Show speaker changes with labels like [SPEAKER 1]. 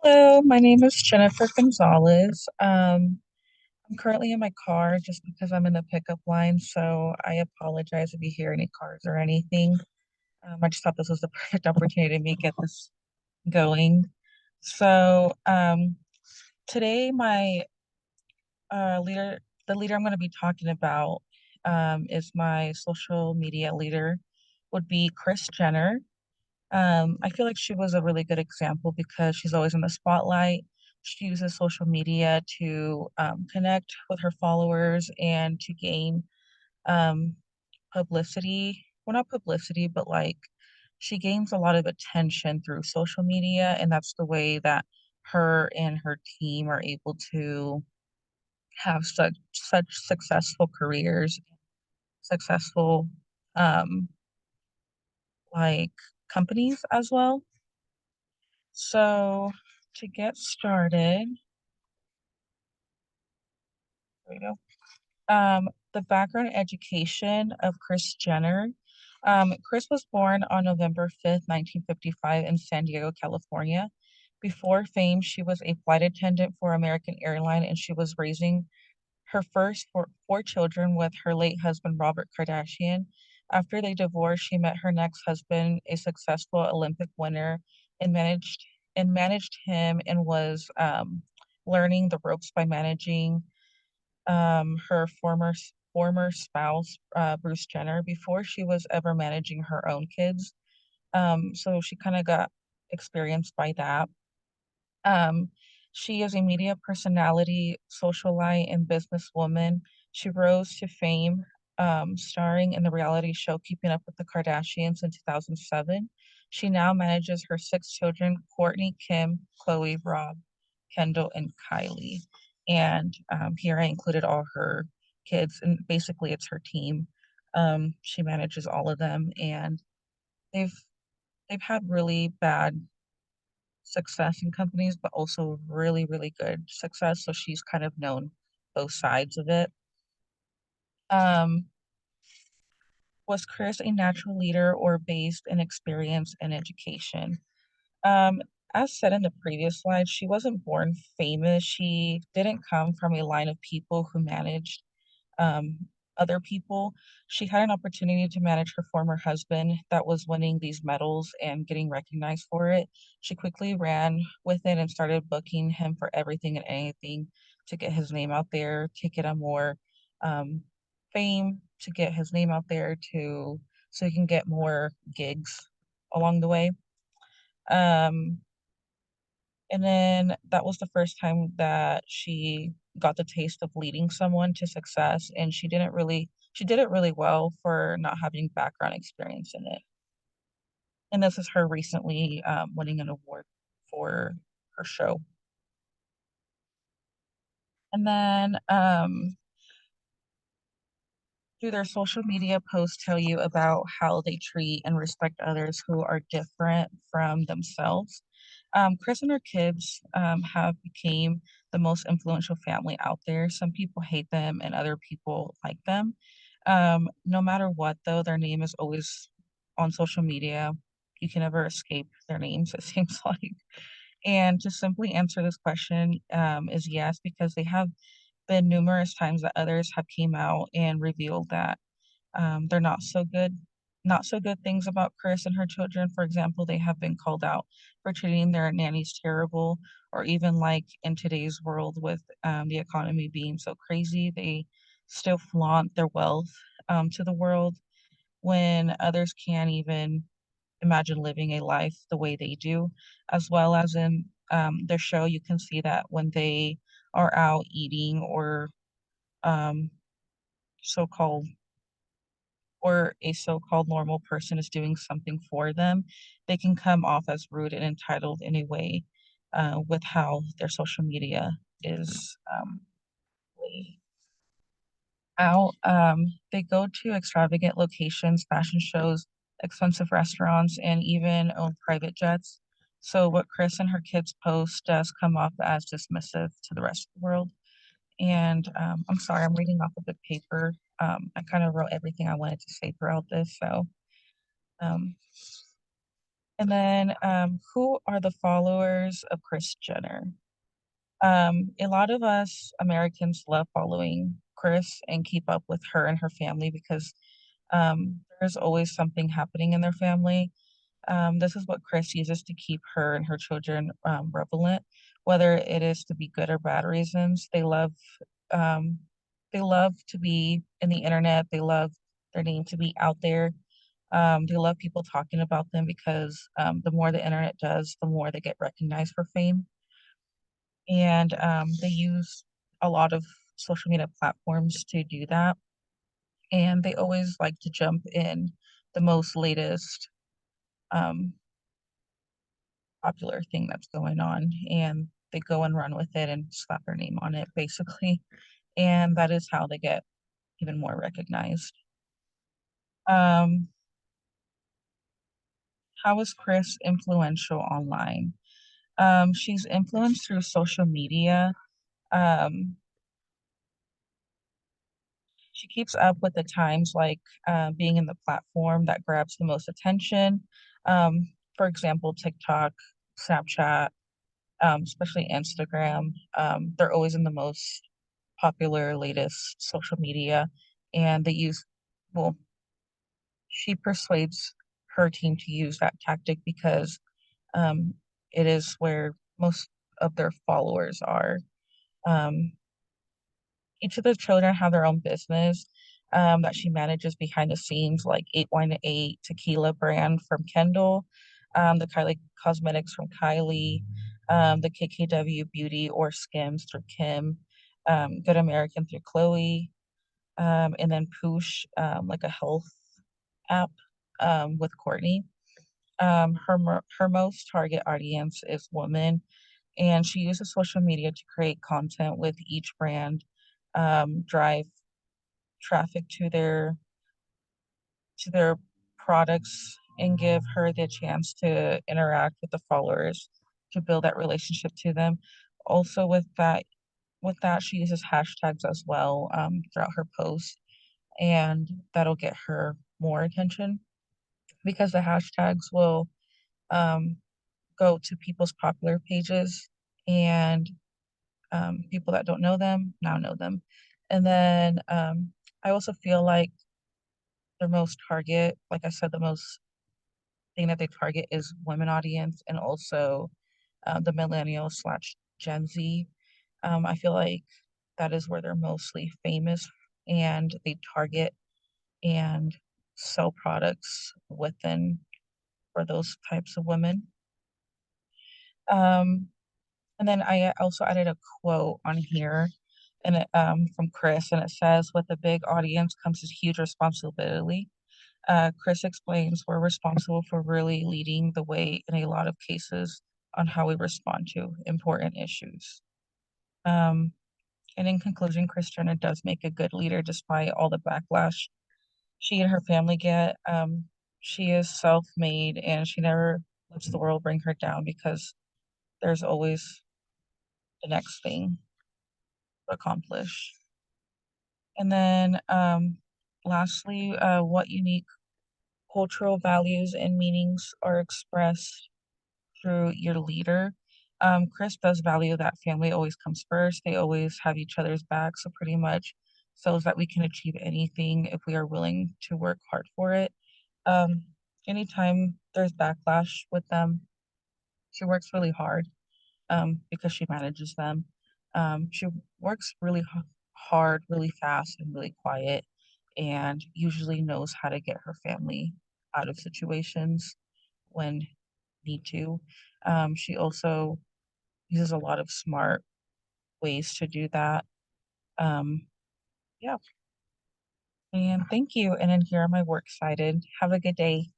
[SPEAKER 1] Hello, my name is Jennifer Gonzalez. I'm currently in my car just because I'm in the pickup line, so I apologize if you hear any cars or anything. I just thought this was the perfect opportunity to me get this going. So, today my leader, the leader I'm going to be talking about, is my social media leader, would be Kris Jenner. I feel like she was a really good example because she's always in the spotlight. She uses social media to connect with her followers and to gain um, publicity. Well, not publicity, but like she gains a lot of attention through social media, and that's the way that her and her team are able to have such successful careers, successful um, like companies as well. So to get started, there we go. The background education of Kris Jenner. Kris was born on November 5th, 1955 in San Diego, California. Before fame, she was a flight attendant for American Airlines and she was raising her first four children with her late husband, Robert Kardashian. After they divorced, she met her next husband, a successful Olympic winner, and managed him and was learning the ropes by managing her former spouse, Bruce Jenner, before she was ever managing her own kids. So she kind of got experience by that. Um, she is a media personality, socialite, and businesswoman. She rose to fame, starring in the reality show Keeping Up with the Kardashians in 2007. She now manages her six children: Courtney, Kim, Chloe, Rob, Kendall, and Kylie. And here I included all her kids, and basically it's her team. She manages all of them, and they've they've had really bad success in companies, but also really, really good success. So she's kind of known both sides of it. Um, was Chris a natural leader or based in experience and education? Um, as said in the previous slide, she wasn't born famous. She didn't come from a line of people who managed um, other people. She had an opportunity to manage her former husband that was winning these medals and getting recognized for it. She quickly ran with it and started booking him for everything and anything to get his name out there, to get him more um, fame, to get his name out there, to so he can get more gigs along the way. Um, and then that was the first time that she got the taste of leading someone to success, and she did it really well for not having background experience in it. And this is her recently winning an award for her show. And then do their social media posts tell you about how they treat and respect others who are different from themselves? Chris and her kids have became the most influential family out there. Some people hate them and other people like them. No matter what, though, their name is always on social media. You can never escape their names, it seems like. And to simply answer this question is yes, because they have been numerous times that others have came out and revealed that they're not so good things about Chris and her children. For example, they have been called out for treating their nannies terrible, or even like in today's world with the economy being so crazy, they still flaunt their wealth to the world when others can't even imagine living a life the way they do. As well as in their show, you can see that when they are out eating or um, so-called or a so-called normal person is doing something for them, they can come off as rude and entitled in a way with how their social media is laid out. They go to extravagant locations, fashion shows, expensive restaurants, and even own private jets. So what Chris and her kids post does come off as dismissive to the rest of the world. And I'm sorry, I'm reading off of the paper. I kind of wrote everything I wanted to say throughout this. So Um, And then, who are the followers of Kris Jenner? A lot of us Americans love following Kris and keep up with her and her family because there's always something happening in their family. This is what Kris uses to keep her and her children relevant, whether it is to be good or bad reasons. Um, they love to be in the internet. They love their name to be out there. They love people talking about them because the more the internet does, the more they get recognized for fame. And they use a lot of social media platforms to do that. And they always like to jump in the most latest um, popular thing that's going on, and they go and run with it and slap their name on it, basically. And that is how they get even more recognized. Um, how is Kris influential online? She's influenced through social media. Um, she keeps up with the times, like being in the platform that grabs the most attention. For example, TikTok, Snapchat, especially Instagram. They're always in the most popular, latest social media, and well, she persuades her team to use that tactic because um, it is where most of their followers are. Um, each of the children have their own business that she manages behind the scenes, like 818 Tequila brand from Kendall, the Kylie Cosmetics from Kylie, the KKW Beauty or Skims through Kim, Good American through Chloe, and then Poosh, like a health app with Courtney. Her most target audience is women, and she uses social media to create content with each brand, drive traffic to their products, and give her the chance to interact with the followers to build that relationship to them. Also, with that, she uses hashtags as well throughout her posts, and that'll get her more attention because the hashtags will um, go to people's popular pages, and people that don't know them now know them. And then I also feel like their most target, like I said, the most thing that they target is women audience and also the millennial slash Gen Z. I feel like that is where they're mostly famous, and they target and sell products within for those types of women. Um, and then I also added a quote on here and from Kris, and it says, "With a big audience comes this huge responsibility." Kris explains we're responsible for really leading the way in a lot of cases on how we respond to important issues. Um, and in conclusion, Kris Jenner does make a good leader despite all the backlash she and her family get. She is self-made and she never lets the world bring her down because there's always the next thing to accomplish. And then lastly, what unique cultural values and meanings are expressed through your leader? Kris does value that family always comes first. They always have each other's back. So pretty much shows that we can achieve anything if we are willing to work hard for it. Um, anytime there's backlash with them, she works really hard because she manages them. She works really hard, really fast, and really quiet, and usually knows how to get her family out of situations when need to. She also uses a lot of smart ways to do that. Um, yeah, and thank you. And then here are my works cited. Have a good day.